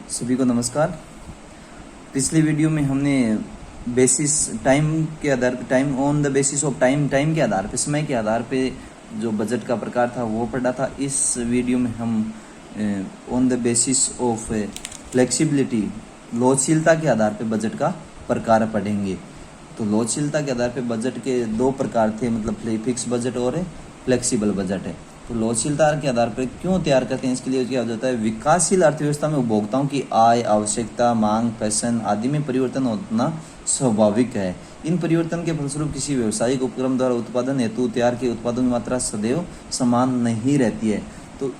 सभी को नमस्कार। पिछली वीडियो में हमने बेसिस टाइम के आधार पे time on the basis of time के आधार पे समय के आधार पे जो बजट का प्रकार था वो पढ़ा था। इस वीडियो में हम on the basis of flexibility लोचशीलता के आधार पे बजट का प्रकार पढ़ेंगे। तो लोचशीलता के आधार पे बजट के दो प्रकार थे, मतलब फिक्स बजट और फ्लेक्सिबल बजट है। तो लोचशीलता के आधार पर क्यों तैयार करते हैं, इसके लिए क्या हो जाता है, विकासशील अर्थव्यवस्था में उपभोक्ताओं की आय, आवश्यकता, मांग, फैशन आदि में परिवर्तन होना स्वाभाविक है। इन परिवर्तन के फलस्वरूप किसी व्यवसायिक उपक्रम द्वारा उत्पादन हेतु तैयार के उत्पादन की मात्रा सदैव समान नहीं रहती है। तो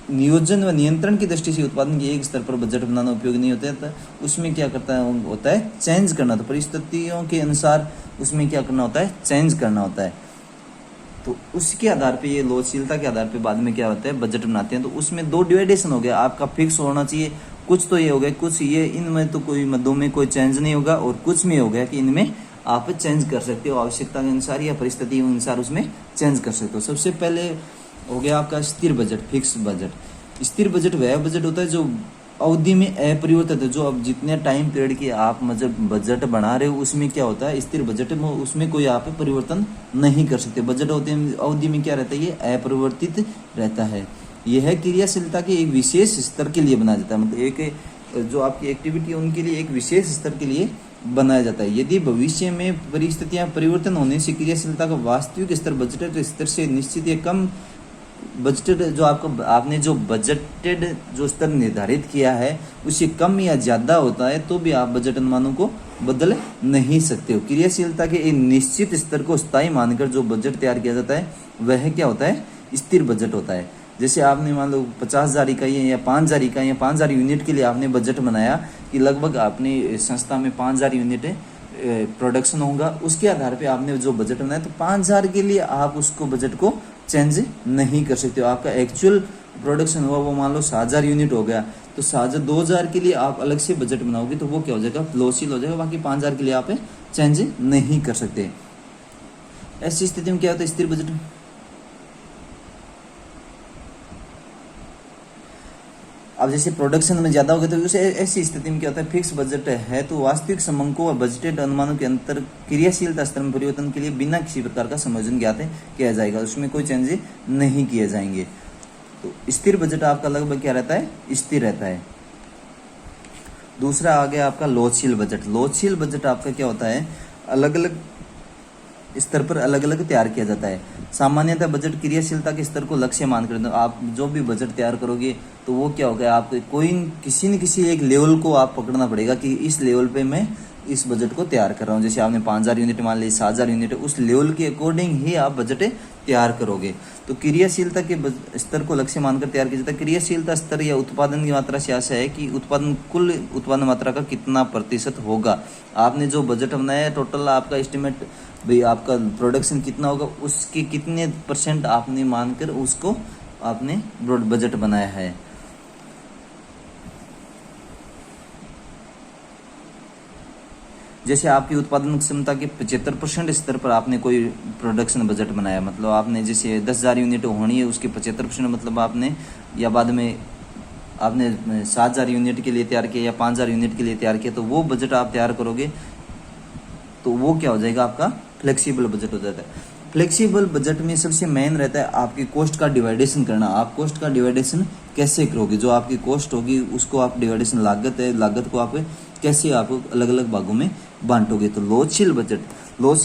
नियोजन व नियंत्रण की दृष्टि से उत्पादन के एक स्तर पर बजट बनाना उपयोगी नहीं होता है। तो उसमें क्या करता है, होता है चेंज करना। तो परिस्थितियों के अनुसार उसमें क्या करना होता है, चेंज करना होता है। तो उसके आधार पे ये लोचशीलता के आधार पे बाद में क्या होता है, बजट बनाते हैं। तो उसमें दो डिवाइडेशन हो गया, आपका फिक्स होना चाहिए, कुछ तो ये हो गया, कुछ ये इनमें तो कोई मदों में कोई चेंज नहीं होगा, और कुछ में हो गया कि इनमें आप चेंज कर सकते हो, आवश्यकता के अनुसार या परिस्थितियों के अनुसार उसमें चेंज कर सकते हो। सबसे पहले हो गया आपका स्थिर बजट, फिक्स बजट। स्थिर बजट वह बजट होता है जो अवधि में अपरिवर्तित है। जो अब जितने टाइम पीरियड की आप मतलब बजट बना रहे हो उसमें क्या होता है, स्थिर बजट में उसमें कोई आप परिवर्तन नहीं कर सकते। बजट होते हैं अवधि में क्या रहता है, ये अपरिवर्तित रहता है। यह क्रियाशीलता के एक विशेष स्तर के लिए बनाया जाता है, मतलब एक जो आपकी एक्टिविटी है उनके लिए एक विशेष स्तर के लिए बनाया जाता है। यदि भविष्य में परिस्थितियां परिवर्तन होने से क्रियाशीलता का वास्तविक स्तर बजटेड स्तर से निश्चित या कम बजटेड जो आपने जो बजटेड जो स्तर निर्धारित किया है उससे कम या ज्यादा होता है तो भी आप बजट अनुमानों को बदल नहीं सकते हो। क्रियाशीलता के एक निश्चित स्तर को स्थायी मानकर जो बजट तैयार किया जाता है वह क्या होता है, स्थिर बजट होता है। जैसे आपने मान लो 50,000 इकाई या 5,000 इकाई या 5,000 यूनिट के लिए आपने बजट बनाया कि लगभग आपने संस्था में 5,000 यूनिट प्रोडक्शन होगा, उसके आधार पे आपने जो बजट बनाया तो 5,000 के लिए आप उसको बजट को चेंज नहीं कर सकते हो। आपका एक्चुअल प्रोडक्शन हुआ वो मान लो 7,000 यूनिट हो गया, तो 2,000 के लिए आप अलग से बजट बनाओगे तो वो क्या हो जाएगा, फ्लोशील हो जाएगा। बाकी 5,000 के लिए आप चेंज नहीं कर सकते। ऐसी स्थिति में क्या होता है, स्थिर बजट। अब जैसे प्रोडक्शन में ज्यादा हो गया तो उसे ऐसी स्थिति में क्या होता है, फिक्स बजट है तो वास्तविक समंकों और बजटेड अनुमानों के अंतर क्रियाशीलता स्तर में परिवर्तन के लिए बिना किसी प्रकार का समायोजन ज्ञात किया जाएगा, उसमें कोई चेंज नहीं किए जाएंगे। तो स्थिर बजट आपका लगभग क्या रहता है, स्थिर रहता है। दूसरा आ गया आपका लोचशील बजट। लोचशील बजट आपका क्या होता है, अलग अलग स्तर पर अलग अलग तैयार किया जाता है। सामान्यतः बजट क्रियाशीलता के स्तर को लक्ष्य मानकर आप जो भी बजट तैयार करोगे तो वो क्या होगा, आप किसी न किसी एक लेवल को आप पकड़ना पड़ेगा कि इस लेवल पे मैं इस बजट को तैयार कर रहा हूँ। जैसे आपने 5,000 यूनिट मान ली, 7,000 यूनिट, उस लेवल के अकॉर्डिंग ही आप बजट तैयार करोगे। तो क्रियाशीलता के स्तर को लक्ष्य मानकर तैयार किया जाता है। क्रियाशीलता स्तर या उत्पादन की मात्रा से आशा है कि कुल उत्पादन मात्रा का कितना प्रतिशत होगा। आपने जो बजट बनाया है टोटल आपका एस्टिमेट भाई आपका प्रोडक्शन कितना होगा, उसके कितने % आपने मानकर उसको आपने बजट बनाया है। जैसे आपकी उत्पादन क्षमता के 75% स्तर पर आपने कोई प्रोडक्शन बजट बनाया, मतलब आपने जैसे 10,000 यूनिट होनी है उसके 75% मतलब आपने, या बाद में आपने 7,000 यूनिट के लिए तैयार किया या 5,000 यूनिट के लिए तैयार किया, तो वो बजट आप तैयार करोगे तो वो क्या हो जाएगा, आपका फ्लेक्सिबल बजट हो जाता है। फ्लेक्सिबल बजट में सबसे मेन रहता है आपकी कॉस्ट का डिवाइडेशन करना। आप कॉस्ट का डिवाइडेशन कैसे करोगे, जो आपकी कॉस्ट होगी उसको आप डिवाइडेशन लागत है, लागत को आप कैसे आप अलग अलग भागों में बांटोगे। तो लोचशील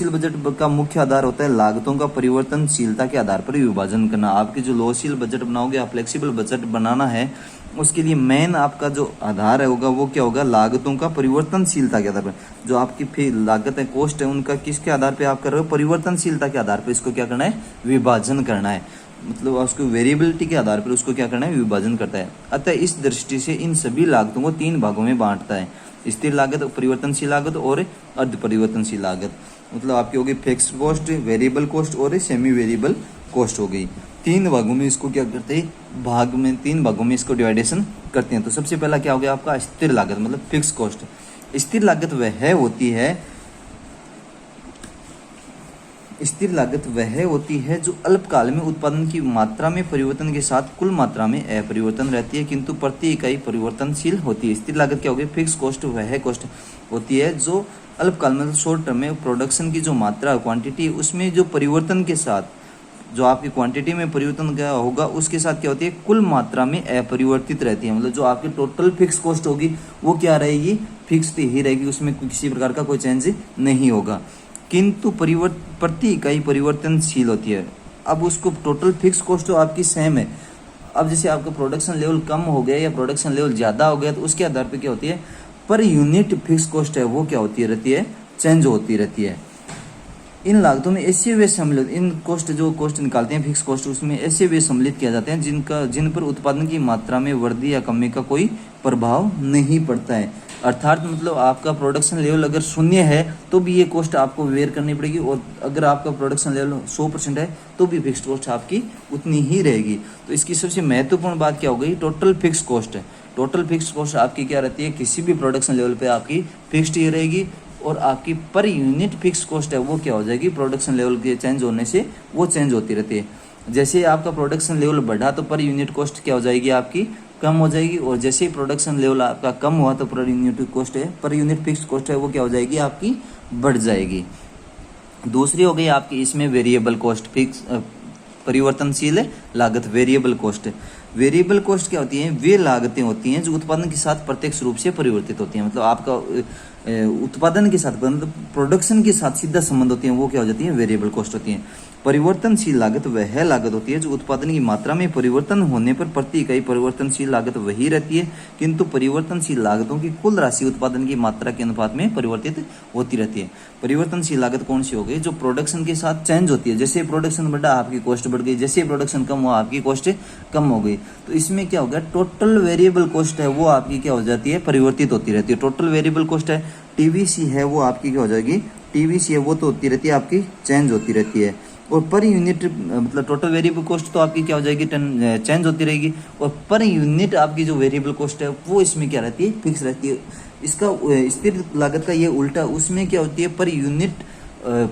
बजट का मुख्य आधार होता है लागतों का परिवर्तनशीलता के आधार पर विभाजन करना। आपकी जो लोचशील बजट बनाओगे, आप फ्लेक्सिबल बजट बनाना है, उसके लिए मेन आपका जो आधार है होगा वो क्या होगा, लागतों का परिवर्तनशीलता के आधार पर। जो आपकी फिर लागत है, कॉस्ट है, उनका किसके आधार पे आप कर रहे हो, परिवर्तनशीलता के आधार पे इसको क्या करना है, विभाजन करना है। मतलब उसको वेरिएबिलिटी के आधार पर उसको क्या करना है, विभाजन करता है। अतः इस दृष्टि से इन सभी लागतों को 3 भागों में बांटता है, स्थिर लागत, परिवर्तनशील लागत और अर्ध परिवर्तनशील लागत। मतलब आपकी होगी फिक्स कॉस्ट, वेरिएबल कॉस्ट और सेमी वेरिएबल कॉस्ट हो गई। 3 भागों में इसको क्या करते हैं, 3 भागों में इसको डिवाइडेशन करते हैं। तो सबसे पहला क्या हो गया आपका स्थिर लागत, मतलब फिक्स कॉस्ट। स्थिर लागत वह होती है स्थिर लागत वह होती है जो अल्पकाल में उत्पादन की मात्रा में परिवर्तन के साथ कुल मात्रा में अपरिवर्तन रहती है किंतु प्रति इकाई परिवर्तनशील होती है। स्थिर लागत क्या होगी? फिक्स कॉस्ट वह कॉस्ट होती है जो अल्पकाल में शॉर्ट टर्म में प्रोडक्शन की जो मात्रा क्वांटिटी उसमें जो परिवर्तन के साथ जो आपकी क्वांटिटी में परिवर्तन क्या होगा उसके साथ क्या होती है कुल मात्रा में अपरिवर्तित रहती है। मतलब जो आपकी टोटल फिक्स कॉस्ट होगी वो क्या रहेगी? फिक्स्ड ही रहेगी, उसमें किसी प्रकार का कोई चेंज नहीं होगा किंतु प्रति इकाई परिवर्तनशील होती है। अब उसको टोटल फिक्स कॉस्ट तो आपकी सेम है। अब जैसे आपका प्रोडक्शन लेवल कम हो गया या प्रोडक्शन लेवल ज़्यादा हो गया तो उसके आधार पर क्या होती है पर यूनिट फिक्स कॉस्ट है वो क्या होती रहती है? चेंज होती रहती है। इन लागतों में ऐसे वे सम्मिलित इन कॉस्ट जो कॉस्ट निकालते हैं फिक्स कॉस्ट उसमें ऐसे वे सम्मिलित किया जाते हैं जिन पर उत्पादन की मात्रा में वृद्धि या कमी का कोई प्रभाव नहीं पड़ता है। अर्थात मतलब आपका प्रोडक्शन लेवल अगर 0 है तो भी ये कॉस्ट आपको वेयर करनी पड़ेगी और अगर आपका प्रोडक्शन लेवल 100% है तो भी फिक्स कॉस्ट आपकी उतनी ही रहेगी। तो इसकी सबसे महत्वपूर्ण बात क्या हो गई? टोटल फिक्स कॉस्ट है। टोटल फिक्स कॉस्ट आपकी क्या रहती है? किसी भी प्रोडक्शन लेवल पे आपकी फिक्स्ड ही रहेगी और आपकी पर यूनिट फिक्स कॉस्ट है वो क्या हो जाएगी? प्रोडक्शन लेवल के चेंज होने से वो चेंज होती रहती है। जैसे आपका प्रोडक्शन लेवल बढ़ा तो पर यूनिट कॉस्ट क्या हो जाएगी? आपकी कम हो जाएगी और जैसे ही प्रोडक्शन लेवल आपका कम हुआ तो पर यूनिट कॉस्ट है पर यूनिट फिक्स कॉस्ट है वो क्या हो जाएगी? आपकी बढ़ जाएगी। दूसरी हो गई आपकी इसमें वेरिएबल कॉस्ट फिक्स परिवर्तनशील लागत वेरिएबल कॉस्ट। वेरिएबल कॉस्ट क्या होती है? वे लागतें होती हैं जो उत्पादन के साथ प्रत्यक्ष रूप से परिवर्तित होती हैं। मतलब आपका उत्पादन के साथ मतलब प्रोडक्शन के साथ सीधा संबंध होती है वो क्या हो जाती है? वेरिएबल कॉस्ट होती है। परिवर्तनशील लागत वह लागत होती है जो उत्पादन की मात्रा में परिवर्तन होने पर प्रति इकाई परिवर्तनशील लागत वही रहती है किंतु परिवर्तनशील लागतों की कुल राशि उत्पादन की मात्रा के अनुपात में परिवर्तित होती रहती है। परिवर्तनशील लागत कौन सी हो गई? जो प्रोडक्शन के साथ चेंज होती है। जैसे प्रोडक्शन बढ़ा आपकी कॉस्ट बढ़ गई, जैसे प्रोडक्शन कम हुआ आपकी कॉस्ट कम हो गई। तो इसमें क्या हो गया? टोटल वेरिएबल कॉस्ट है वो आपकी क्या हो जाती है? परिवर्तित होती रहती है। टोटल वेरिएबल कॉस्ट है टीवीसी है वो आपकी क्या हो जाएगी? टीवीसी है वो तो होती रहती है आपकी चेंज होती रहती है और पर यूनिट मतलब टोटल वेरिएबल कॉस्ट तो आपकी क्या हो जाएगी? चेंज होती रहेगी और पर यूनिट आपकी जो वेरिएबल कॉस्ट है वो इसमें क्या रहती है? फिक्स रहती है। इसका स्थिर लागत का ये उल्टा, उसमें क्या होती है? पर यूनिट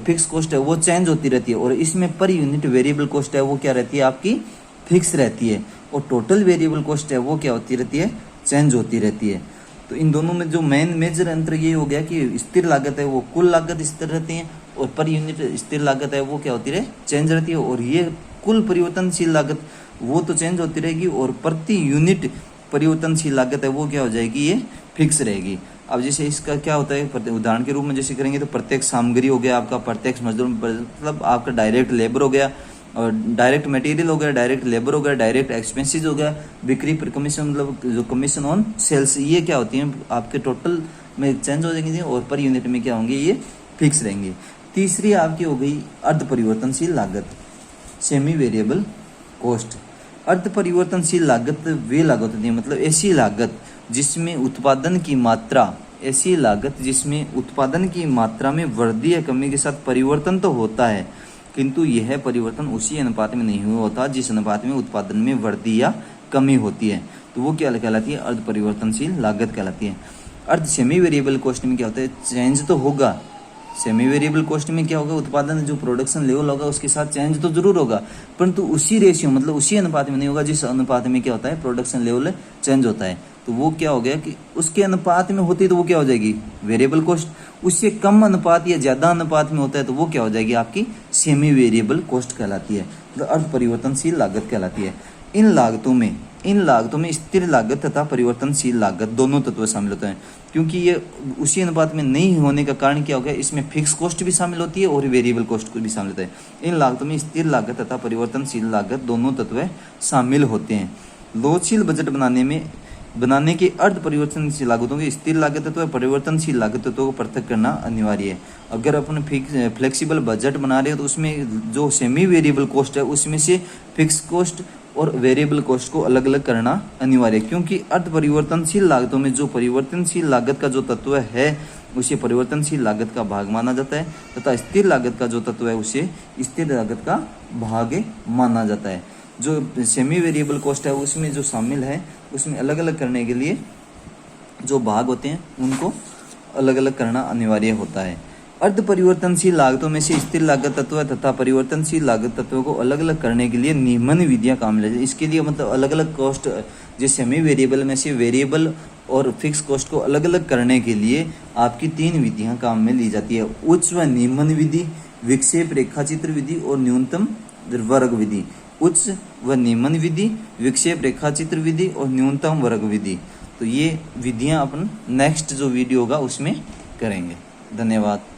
फिक्स कॉस्ट है वो चेंज होती रहती है और इसमें पर यूनिट वेरिएबल कॉस्ट है वो क्या रहती है? आपकी फिक्स रहती है और टोटल वेरिएबल कॉस्ट है वो क्या होती रहती है? चेंज होती रहती है। तो इन दोनों में जो मेजर अंतर ये हो गया कि स्थिर लागत है वो कुल लागत स्थिर रहती है और पर यूनिट स्थिर लागत है वो क्या होती रहे? चेंज रहती है। और ये कुल परिवर्तनशील लागत वो तो चेंज होती रहेगी और प्रति यूनिट परिवर्तनशील लागत है वो क्या हो जाएगी? ये फिक्स रहेगी। अब जैसे इसका क्या होता है उदाहरण के रूप में जैसे करेंगे तो प्रत्यक्ष सामग्री हो गया आपका, प्रत्यक्ष मजदूर मतलब आपका डायरेक्ट लेबर हो गया और डायरेक्ट मटेरियल हो गया, डायरेक्ट लेबर हो गया, डायरेक्ट एक्सपेंसेस हो गया, बिक्री पर कमीशन मतलब जो कमीशन ऑन सेल्स, ये क्या होती हैं आपके टोटल में चेंज हो जाएंगे और पर यूनिट में क्या होंगे? ये फिक्स रहेंगे। तीसरी आपकी हो गई अर्ध परिवर्तनशील लागत सेमी वेरिएबल कॉस्ट। अर्ध परिवर्तनशील लागत वे लागत होती है मतलब ऐसी लागत जिसमें उत्पादन की मात्रा में वृद्धि या कमी के साथ परिवर्तन तो होता है किंतु यह परिवर्तन उसी अनुपात में नहीं होता जिस अनुपात में उत्पादन में वृद्धि या कमी होती है। तो वो क्या कहलाती है? अर्ध परिवर्तनशील लागत कहलाती है। अर्ध सेमी वेरिएबल कॉस्ट में क्या होता है? चेंज तो होगा। सेमी वेरिएबल कॉस्ट में क्या होगा? उत्पादन जो प्रोडक्शन लेवल होगा उसके साथ चेंज तो जरूर होगा परंतु उसी रेशियो मतलब उसी अनुपात में नहीं होगा जिस अनुपात में क्या होता है? प्रोडक्शन लेवल चेंज होता है। तो वो क्या हो गया कि उसके अनुपात में होती है तो वो क्या हो जाएगी? Variable cost. उससे कम अनुपात या ज्यादा अनुपात में होता है तो वो क्या हो जाएगी? आपकी सेमी वेरिएबल कॉस्ट कहलाती है, तो अर्ध परिवर्तनशील लागत कहलाती है। इन लागतों में स्थिर लागत तथा परिवर्तनशील लागत दोनों तत्व शामिल होते हैं क्योंकि ये उसी अनुपात में नहीं होने का कारण क्या हो गया? इसमें फिक्स कॉस्ट भी शामिल होती है और वेरिएबल कॉस्ट भी शामिल होता है। इन लागतों में स्थिर लागत तथा परिवर्तनशील लागत दोनों तत्व शामिल होते हैं। लोचशील बजट बनाने के अर्ध परिवर्तनशील लागतों की स्थिर लागत तत्व परिवर्तनशील लागत तत्वों को पृथक करना अनिवार्य है। अगर अपन फ्लेक्सिबल बजट बना रहे हैं तो उसमें जो सेमी वेरिएबल कॉस्ट है उसमें से फिक्स कॉस्ट और वेरिएबल कॉस्ट को अलग अलग करना अनिवार्य है क्योंकि अर्ध परिवर्तनशील लागतों में जो परिवर्तनशील लागत का जो तत्व है उसे परिवर्तनशील लागत का भाग माना जाता है तथा स्थिर लागत का जो तत्व है उसे स्थिर लागत का भाग माना जाता है। जो सेमी वेरिएबल कॉस्ट है उसमें जो शामिल है उसमें अलग अलग करने के लिए जो भाग होते हैं उनको अलग अलग करना अनिवार्य होता है। अर्ध परिवर्तनशील लागतों में से स्थिर लागत तत्व तथा परिवर्तनशील लागत तत्वों को अलग अलग करने के लिए निम्न विधियां काम ले जाती है। इसके लिए मतलब अलग अलग कॉस्ट, जैसे सेमी वेरिएबल में से वेरिएबल और फिक्स कॉस्ट को अलग अलग करने के लिए आपकी 3 विधियां काम में ली जाती है। उच्च व निम्न विधि, विक्षेप रेखाचित्र विधि और न्यूनतम वर्ग विधि। उच्च व निम्न विधि, विक्षेप रेखाचित्र विधि और न्यूनतम वर्ग विधि। तो ये विधियां अपन नेक्स्ट जो वीडियो होगा उसमें करेंगे। धन्यवाद।